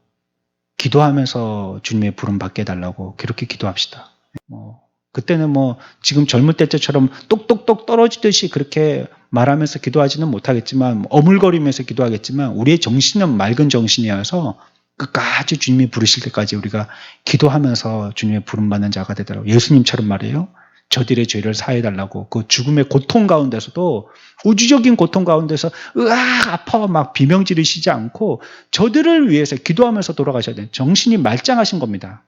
기도하면서 주님의 부름 받게 해달라고 그렇게 기도합시다. 그때는 뭐 지금 젊을 때처럼 똑똑똑 떨어지듯이 그렇게 말하면서 기도하지는 못하겠지만, 어물거리면서 기도하겠지만, 우리의 정신은 맑은 정신이어서 끝까지 주님이 부르실 때까지 우리가 기도하면서 주님의 부름 받는 자가 되더라고요. 예수님처럼 말이에요. 저들의 죄를 사해달라고, 그 죽음의 고통 가운데서도, 우주적인 고통 가운데서 으악 아파 막 비명 지르시지 않고 저들을 위해서 기도하면서 돌아가셔야 돼요. 정신이 말짱하신 겁니다.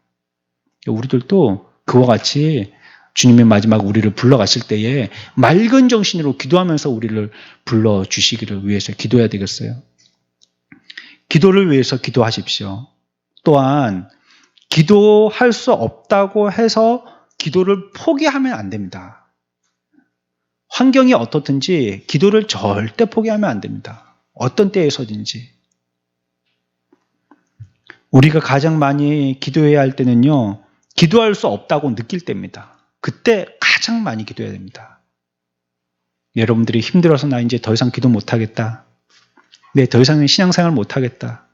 우리들도 그와 같이 주님의 마지막 우리를 불러가실 때에 맑은 정신으로 기도하면서 우리를 불러주시기를 위해서 기도해야 되겠어요. 기도를 위해서 기도하십시오. 또한 기도할 수 없다고 해서 기도를 포기하면 안 됩니다. 환경이 어떻든지 기도를 절대 포기하면 안 됩니다. 어떤 때에서든지. 우리가 가장 많이 기도해야 할 때는요, 기도할 수 없다고 느낄 때입니다. 그때 가장 많이 기도해야 됩니다. 여러분들이 힘들어서 나 이제 더 이상 기도 못하겠다, 네, 더 이상은 신앙생활 못하겠다.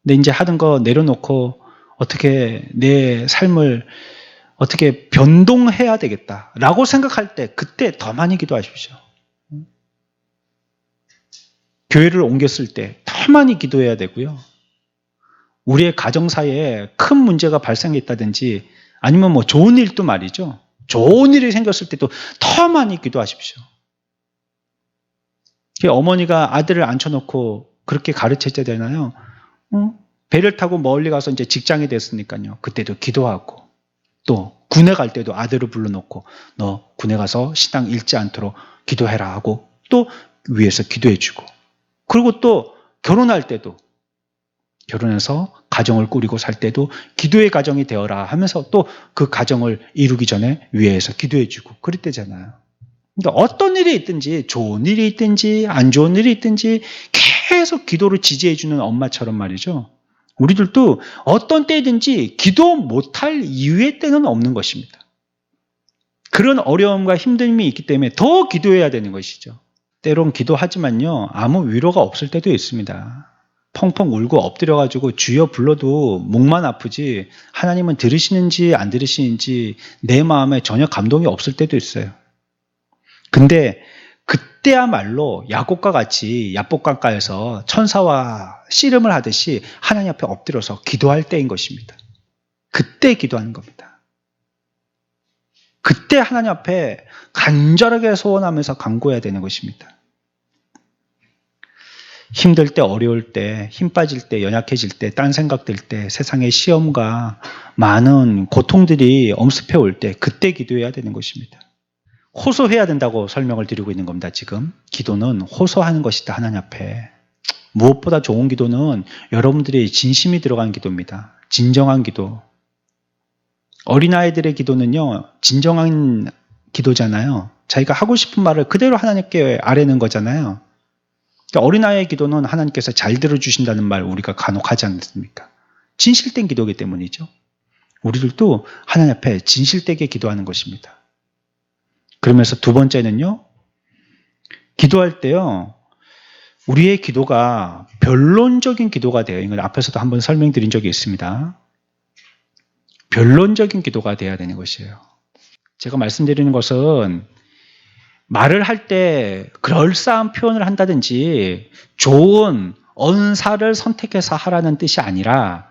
내 이제 하던 거 내려놓고 어떻게 내 삶을 어떻게 변동해야 되겠다 라고 생각할 때 그때 더 많이 기도하십시오. 교회를 옮겼을 때 더 많이 기도해야 되고요. 우리의 가정사에 큰 문제가 발생했다든지 아니면 뭐 좋은 일도 말이죠. 좋은 일이 생겼을 때도 더 많이 기도하십시오. 어머니가 아들을 앉혀놓고 그렇게 가르쳐야 되나요? 배를 타고 멀리 가서 이제 직장이 됐으니까요. 그때도 기도하고 또 군에 갈 때도 아들을 불러놓고 너 군에 가서 신앙 잃지 않도록 기도해라 하고 또 위에서 기도해주고 그리고 또 결혼할 때도 결혼해서 가정을 꾸리고 살 때도 기도의 가정이 되어라 하면서 또 그 가정을 이루기 전에 위에서 기도해주고 그랬대잖아요. 그러니까 어떤 일이 있든지 좋은 일이 있든지 안 좋은 일이 있든지 계속 기도로 지지해주는 엄마처럼 말이죠. 우리들도 어떤 때든지 기도 못할 이유의 때는 없는 것입니다. 그런 어려움과 힘듦이 있기 때문에 더 기도해야 되는 것이죠. 때론 기도하지만요. 아무 위로가 없을 때도 있습니다. 펑펑 울고 엎드려가지고 주여 불러도 목만 아프지 하나님은 들으시는지 안 들으시는지 내 마음에 전혀 감동이 없을 때도 있어요. 근데 그때야말로 야곱과 같이 야복강가에서 천사와 씨름을 하듯이 하나님 앞에 엎드려서 기도할 때인 것입니다. 그때 기도하는 겁니다. 그때 하나님 앞에 간절하게 소원하면서 간구해야 되는 것입니다. 힘들 때, 어려울 때, 힘 빠질 때, 연약해질 때, 딴 생각 들 때, 세상의 시험과 많은 고통들이 엄습해 올 때 그때 기도해야 되는 것입니다. 호소해야 된다고 설명을 드리고 있는 겁니다. 지금 기도는 호소하는 것이다. 하나님 앞에. 무엇보다 좋은 기도는 여러분들이 진심이 들어간 기도입니다. 진정한 기도. 어린아이들의 기도는요. 진정한 기도잖아요. 자기가 하고 싶은 말을 그대로 하나님께 아뢰는 거잖아요. 그러니까 어린아이의 기도는 하나님께서 잘 들어주신다는 말 우리가 간혹 하지 않습니까? 진실된 기도이기 때문이죠. 우리들도 하나님 앞에 진실되게 기도하는 것입니다. 그러면서 두 번째는요. 기도할 때요. 우리의 기도가 변론적인 기도가 돼요. 이건 앞에서도 한번 설명드린 적이 있습니다. 변론적인 기도가 돼야 되는 것이에요. 제가 말씀드리는 것은 말을 할 때 그럴싸한 표현을 한다든지 좋은 언사를 선택해서 하라는 뜻이 아니라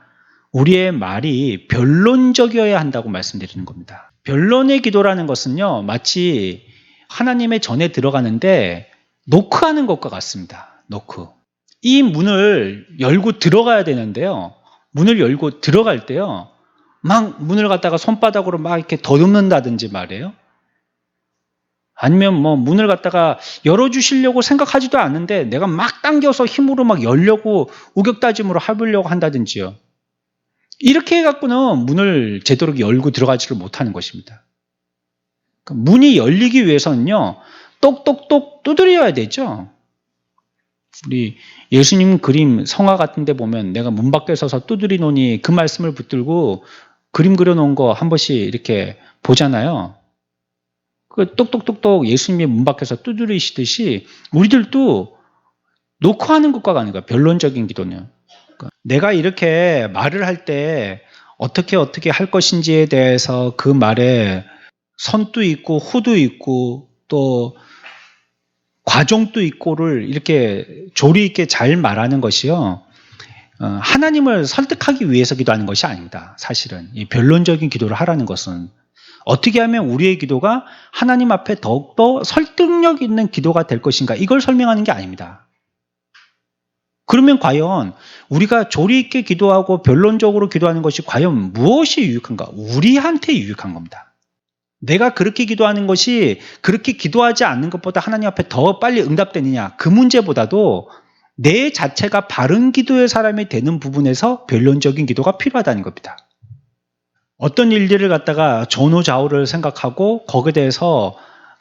우리의 말이 변론적이어야 한다고 말씀드리는 겁니다. 변론의 기도라는 것은요. 마치 하나님의 전에 들어가는데 노크하는 것과 같습니다. 노크. 이 문을 열고 들어가야 되는데요. 문을 열고 들어갈 때요. 막 문을 갖다가 손바닥으로 막 이렇게 더듬는다든지 말이에요. 아니면 뭐 문을 갖다가 열어주시려고 생각하지도 않는데 내가 막 당겨서 힘으로 막 열려고 우격다짐으로 해보려고 한다든지요. 이렇게 해갖고는 문을 제대로 열고 들어가지를 못하는 것입니다. 그러니까 문이 열리기 위해서는요. 똑똑똑 두드려야 되죠. 우리 예수님 그림 성화 같은 데 보면 내가 문 밖에 서서 두드리노니 그 말씀을 붙들고 그림 그려놓은 거 한 번씩 이렇게 보잖아요. 그 똑똑똑똑 예수님이 문 밖에서 두드리시듯이 우리들도 노크하는 것과 아닌 거야. 변론적인 기도는. 그러니까 내가 이렇게 말을 할 때 어떻게 할 것인지에 대해서 그 말에 선도 있고 후도 있고 또 과정도 있고를 이렇게 조리 있게 잘 말하는 것이요. 하나님을 설득하기 위해서 기도하는 것이 아닙니다. 사실은 이 변론적인 기도를 하라는 것은 어떻게 하면 우리의 기도가 하나님 앞에 더욱더 설득력 있는 기도가 될 것인가 이걸 설명하는 게 아닙니다. 그러면 과연 우리가 조리 있게 기도하고 변론적으로 기도하는 것이 과연 무엇이 유익한가? 우리한테 유익한 겁니다. 내가 그렇게 기도하는 것이 그렇게 기도하지 않는 것보다 하나님 앞에 더 빨리 응답되느냐 그 문제보다도 내 자체가 바른 기도의 사람이 되는 부분에서 변론적인 기도가 필요하다는 겁니다. 어떤 일들을 갖다가 전후좌우를 생각하고 거기에 대해서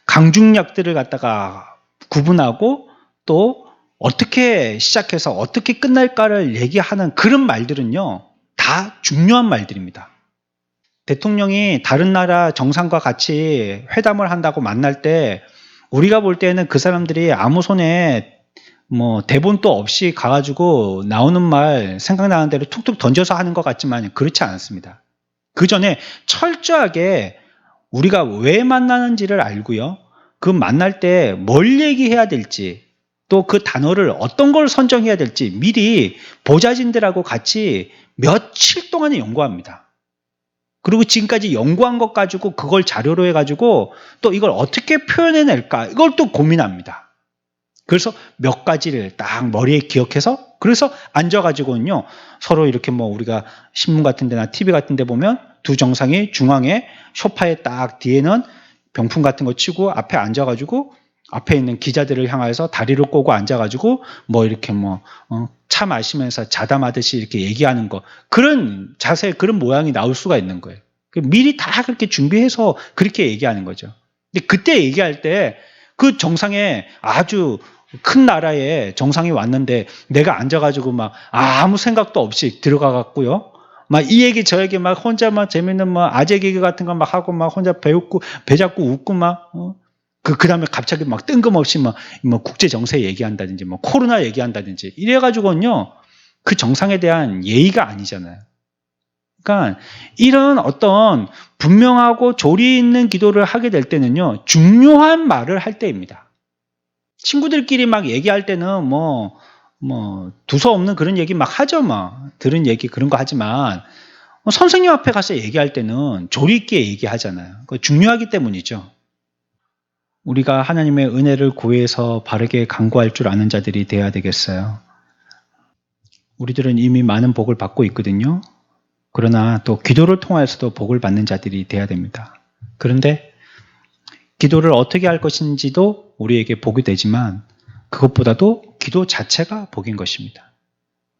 강중약들을 갖다가 구분하고 또 어떻게 시작해서 어떻게 끝날까를 얘기하는 그런 말들은요 다 중요한 말들입니다. 대통령이 다른 나라 정상과 같이 회담을 한다고 만날 때 우리가 볼 때는 그 사람들이 아무 손에 뭐 대본도 없이 가가지고 나오는 말 생각나는 대로 툭툭 던져서 하는 것 같지만 그렇지 않습니다. 그 전에 철저하게 우리가 왜 만나는지를 알고요. 그 만날 때 뭘 얘기해야 될지 또 그 단어를 어떤 걸 선정해야 될지 미리 보좌진들하고 같이 며칠 동안에 연구합니다. 그리고 지금까지 연구한 것 가지고 그걸 자료로 해가지고 또 이걸 어떻게 표현해낼까 이걸 또 고민합니다. 그래서 몇 가지를 딱 머리에 기억해서 그래서 앉아가지고는요 서로 이렇게 뭐 우리가 신문 같은 데나 TV 같은 데 보면 두 정상이 중앙에 소파에 딱 뒤에는 병풍 같은 거 치고 앞에 앉아가지고 앞에 있는 기자들을 향해서 다리를 꼬고 앉아가지고 뭐 이렇게 차 마시면서 자담하듯이 이렇게 얘기하는 거 그런 자세 그런 모양이 나올 수가 있는 거예요. 미리 다 그렇게 준비해서 그렇게 얘기하는 거죠. 근데 그때 얘기할 때 그 정상에 아주 큰 나라에 정상이 왔는데 내가 앉아가지고 막 아무 생각도 없이 들어가 갖고요. 막 이 얘기 저 얘기 막 혼자 막 재밌는 뭐 아재 개그 같은 거 막 하고 막 혼자 배 잡고 웃고 막 그 다음에 갑자기 막 뜬금없이 뭐 국제 정세 얘기한다든지 뭐 코로나 얘기한다든지 이래가지고는요 그 정상에 대한 예의가 아니잖아요. 그러니까 이런 어떤 분명하고 조리 있는 기도를 하게 될 때는요 중요한 말을 할 때입니다. 친구들끼리 막 얘기할 때는 뭐 두서없는 그런 얘기 막 하죠. 막 들은 얘기 그런 거 하지만 선생님 앞에 가서 얘기할 때는 조리 있게 얘기하잖아요. 그거 중요하기 때문이죠. 우리가 하나님의 은혜를 구해서 바르게 간구할 줄 아는 자들이 돼야 되겠어요. 우리들은 이미 많은 복을 받고 있거든요. 그러나 또 기도를 통하여서도 복을 받는 자들이 돼야 됩니다. 그런데 기도를 어떻게 할 것인지도 우리에게 복이 되지만 그것보다도 기도 자체가 복인 것입니다.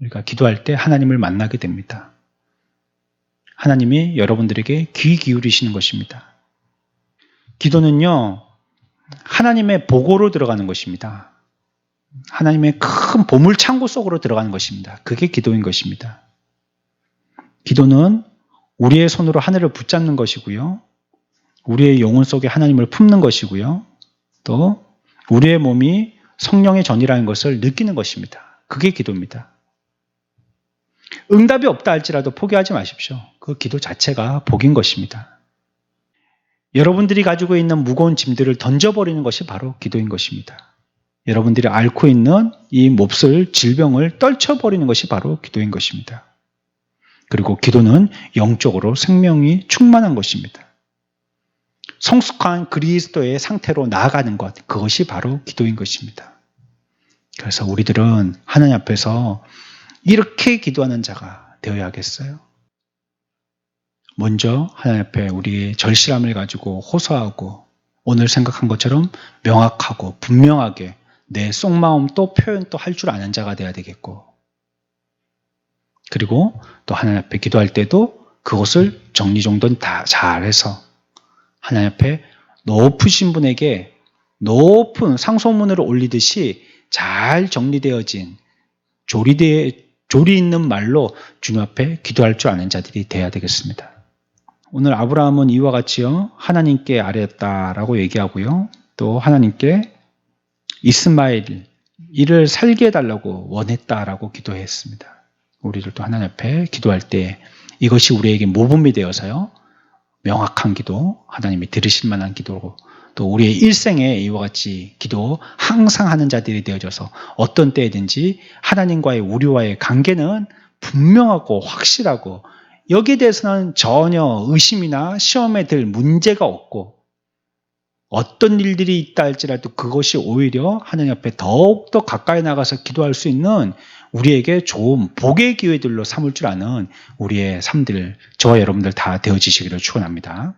우리가 기도할 때 하나님을 만나게 됩니다. 하나님이 여러분들에게 귀 기울이시는 것입니다. 기도는요, 하나님의 보고로 들어가는 것입니다. 하나님의 큰 보물창고 속으로 들어가는 것입니다. 그게 기도인 것입니다. 기도는 우리의 손으로 하늘을 붙잡는 것이고요. 우리의 영혼 속에 하나님을 품는 것이고요. 또 우리의 몸이 성령의 전이라는 것을 느끼는 것입니다. 그게 기도입니다. 응답이 없다 할지라도 포기하지 마십시오. 그 기도 자체가 복인 것입니다. 여러분들이 가지고 있는 무거운 짐들을 던져버리는 것이 바로 기도인 것입니다. 여러분들이 앓고 있는 이 몹쓸 질병을 떨쳐버리는 것이 바로 기도인 것입니다. 그리고 기도는 영적으로 생명이 충만한 것입니다. 성숙한 그리스도의 상태로 나아가는 것, 그것이 바로 기도인 것입니다. 그래서 우리들은 하나님 앞에서 이렇게 기도하는 자가 되어야겠어요. 먼저 하나님 앞에 우리의 절실함을 가지고 호소하고 오늘 생각한 것처럼 명확하고 분명하게 내 속마음 또 표현 또 할 줄 아는 자가 되어야 되겠고 그리고 또 하나님 앞에 기도할 때도 그것을 정리정돈 다 잘해서 하나님 앞에 높으신 분에게 높은 상소문을 올리듯이 잘 정리되어진 조리 있는 말로 주님 앞에 기도할 줄 아는 자들이 돼야 되겠습니다. 오늘 아브라함은 이와 같이요 하나님께 아뢰었다라고 얘기하고요. 또 하나님께 이스마엘 이를 살게 해달라고 원했다라고 기도했습니다. 우리들도 하나님 앞에 기도할 때 이것이 우리에게 모범이 되어서요. 명확한 기도, 하나님이 들으실 만한 기도로 또 우리의 일생에 이와 같이 기도 항상 하는 자들이 되어져서 어떤 때든지 하나님과의 우리와의 관계는 분명하고 확실하고 여기에 대해서는 전혀 의심이나 시험에 들 문제가 없고 어떤 일들이 있다 할지라도 그것이 오히려 하나님 앞에 더욱더 가까이 나가서 기도할 수 있는 우리에게 좋은 복의 기회들로 삼을 줄 아는 우리의 삶들, 저와 여러분들 다 되어지시기를 축원합니다.